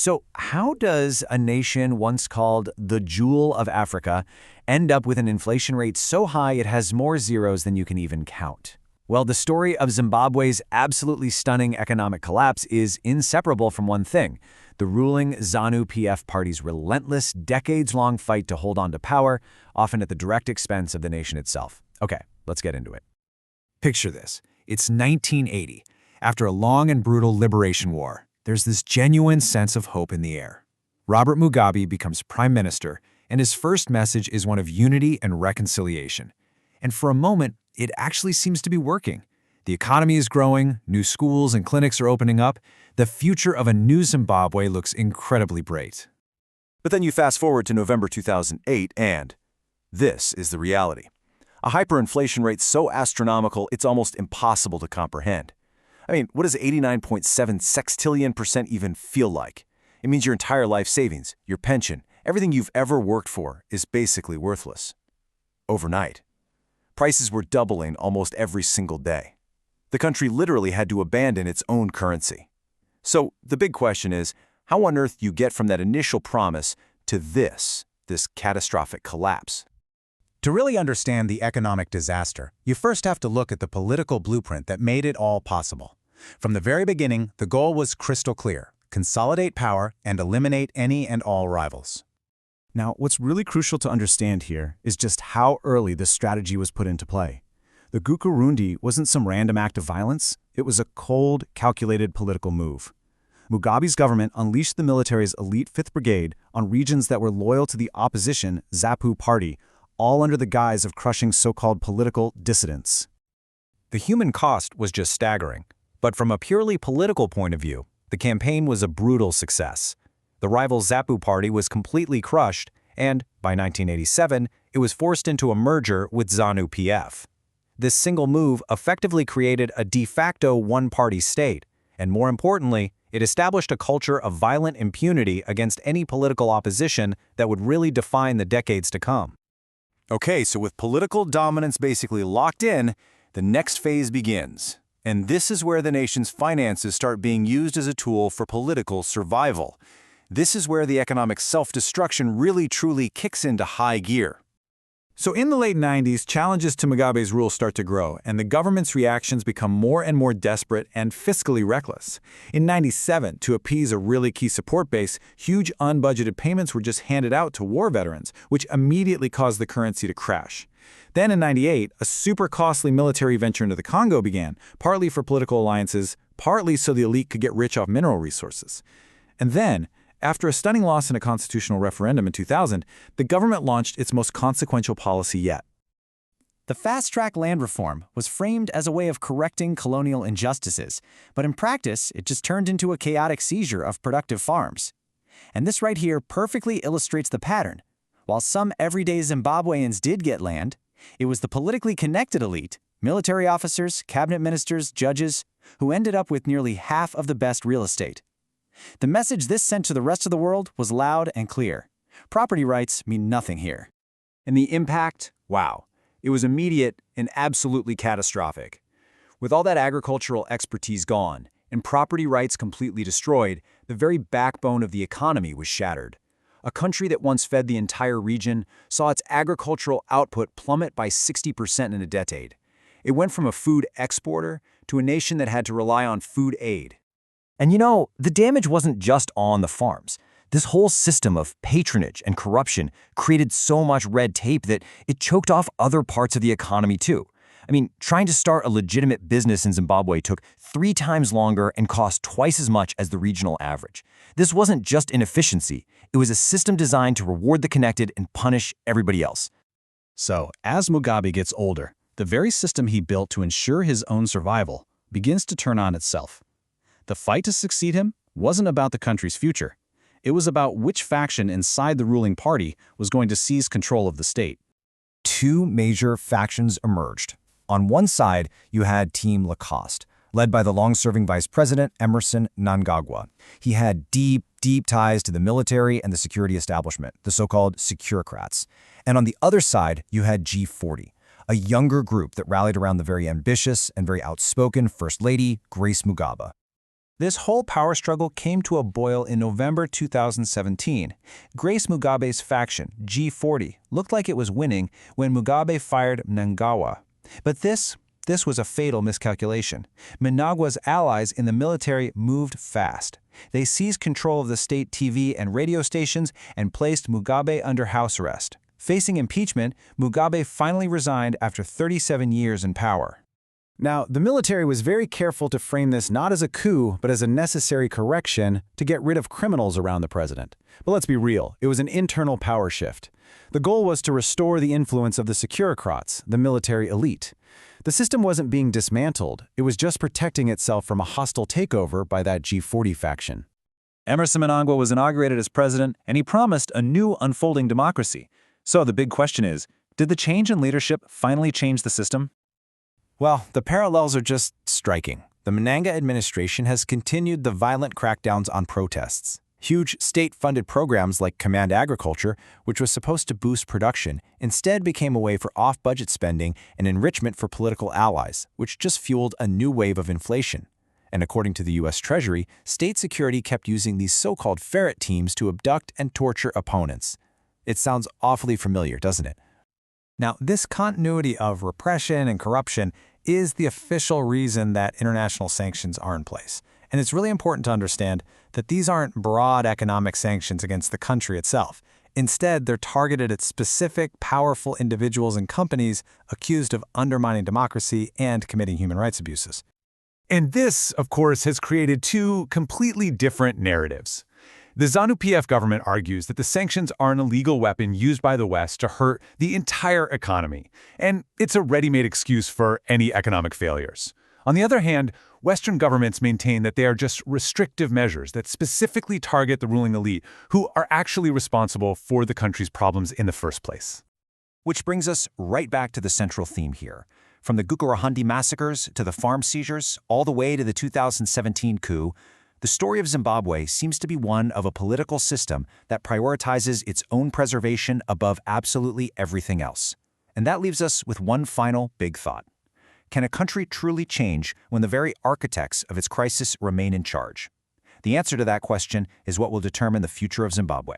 So how does a nation once called the jewel of Africa end up with an inflation rate so high it has more zeros than you can even count? Well, the story of Zimbabwe's absolutely stunning economic collapse is inseparable from one thing: the ruling ZANU-PF party's relentless, decades-long fight to hold on to power, often at the direct expense of the nation itself. Okay, let's get into it. Picture this. It's 1980. After a long and brutal liberation war, there's this genuine sense of hope in the air. Robert Mugabe becomes prime minister, and his first message is one of unity and reconciliation. And for a moment, it actually seems to be working. The economy is growing, new schools and clinics are opening up. The future of a new Zimbabwe looks incredibly bright. But then you fast forward to November 2008 and this is the reality. A hyperinflation rate so astronomical it's almost impossible to comprehend. I mean, what does 89.7 sextillion% even feel like? It means your entire life savings, your pension, everything you've ever worked for is basically worthless. Overnight. Prices were doubling almost every single day. The country literally had to abandon its own currency. So the big question is, how on earth do you get from that initial promise to this catastrophic collapse? To really understand the economic disaster, you first have to look at the political blueprint that made it all possible. From the very beginning, the goal was crystal clear: consolidate power and eliminate any and all rivals. Now, what's really crucial to understand here is just how early this strategy was put into play. The Gukurundi wasn't some random act of violence, it was a cold, calculated political move. Mugabe's government unleashed the military's elite 5th Brigade on regions that were loyal to the opposition ZAPU party, all under the guise of crushing so-called political dissidents. The human cost was just staggering, but from a purely political point of view, the campaign was a brutal success. The rival ZAPU party was completely crushed, and by 1987, it was forced into a merger with ZANU-PF. This single move effectively created a de facto one-party state, and more importantly, it established a culture of violent impunity against any political opposition that would really define the decades to come. Okay, so with political dominance basically locked in, the next phase begins. And this is where the nation's finances start being used as a tool for political survival. This is where the economic self-destruction really truly kicks into high gear. So in the late 90s, challenges to Mugabe's rule start to grow, and the government's reactions become more and more desperate and fiscally reckless. In 97, to appease a really key support base, huge unbudgeted payments were just handed out to war veterans, which immediately caused the currency to crash. Then in 98, a super costly military venture into the Congo began, partly for political alliances, partly so the elite could get rich off mineral resources. And then, after a stunning loss in a constitutional referendum in 2000, the government launched its most consequential policy yet. The fast-track land reform was framed as a way of correcting colonial injustices, but in practice, it just turned into a chaotic seizure of productive farms. And this right here perfectly illustrates the pattern. While some everyday Zimbabweans did get land, it was the politically connected elite, military officers, cabinet ministers, judges, who ended up with nearly half of the best real estate. The message this sent to the rest of the world was loud and clear. Property rights mean nothing here. And the impact? Wow. It was immediate and absolutely catastrophic. With all that agricultural expertise gone and property rights completely destroyed, the very backbone of the economy was shattered. A country that once fed the entire region saw its agricultural output plummet by 60% in a decade. It went from a food exporter to a nation that had to rely on food aid. And you know, the damage wasn't just on the farms. This whole system of patronage and corruption created so much red tape that it choked off other parts of the economy too. I mean, trying to start a legitimate business in Zimbabwe took 3 times longer and cost twice as much as the regional average. This wasn't just inefficiency, it was a system designed to reward the connected and punish everybody else. So, as Mugabe gets older, the very system he built to ensure his own survival begins to turn on itself. The fight to succeed him wasn't about the country's future. It was about which faction inside the ruling party was going to seize control of the state. 2 major factions emerged. On one side, you had Team Lacoste, led by the long-serving vice president Emerson Mnangagwa. He had deep ties to the military and the security establishment, the so-called securocrats. And on the other side, you had G40, a younger group that rallied around the very ambitious and very outspoken First Lady, Grace Mugabe. This whole power struggle came to a boil in November 2017. Grace Mugabe's faction, G40, looked like it was winning when Mugabe fired Mnangagwa. But this was a fatal miscalculation. Mnangagwa's allies in the military moved fast. They seized control of the state TV and radio stations and placed Mugabe under house arrest. Facing impeachment, Mugabe finally resigned after 37 years in power. Now, the military was very careful to frame this not as a coup, but as a necessary correction to get rid of criminals around the president. But let's be real, it was an internal power shift. The goal was to restore the influence of the securocrats, the military elite. The system wasn't being dismantled, it was just protecting itself from a hostile takeover by that G40 faction. Emerson Mnangagwa was inaugurated as president, and he promised a new unfolding democracy. So the big question is, did the change in leadership finally change the system? Well, the parallels are just striking. The Mnangagwa administration has continued the violent crackdowns on protests. Huge state-funded programs like Command Agriculture, which was supposed to boost production, instead became a way for off-budget spending and enrichment for political allies, which just fueled a new wave of inflation. And according to the U.S. Treasury, state security kept using these so-called ferret teams to abduct and torture opponents. It sounds awfully familiar, doesn't it? Now, this continuity of repression and corruption is the official reason that international sanctions are in place. And it's really important to understand that these aren't broad economic sanctions against the country itself. Instead, they're targeted at specific, powerful individuals and companies accused of undermining democracy and committing human rights abuses. And this, of course, has created two completely different narratives. The ZANU-PF government argues that the sanctions are an illegal weapon used by the West to hurt the entire economy, and it's a ready-made excuse for any economic failures. On the other hand, Western governments maintain that they are just restrictive measures that specifically target the ruling elite, who are actually responsible for the country's problems in the first place. Which brings us right back to the central theme here. From the Gukurahandi massacres to the farm seizures, all the way to the 2017 coup, the story of Zimbabwe seems to be one of a political system that prioritizes its own preservation above absolutely everything else. And that leaves us with one final big thought. Can a country truly change when the very architects of its crisis remain in charge? The answer to that question is what will determine the future of Zimbabwe.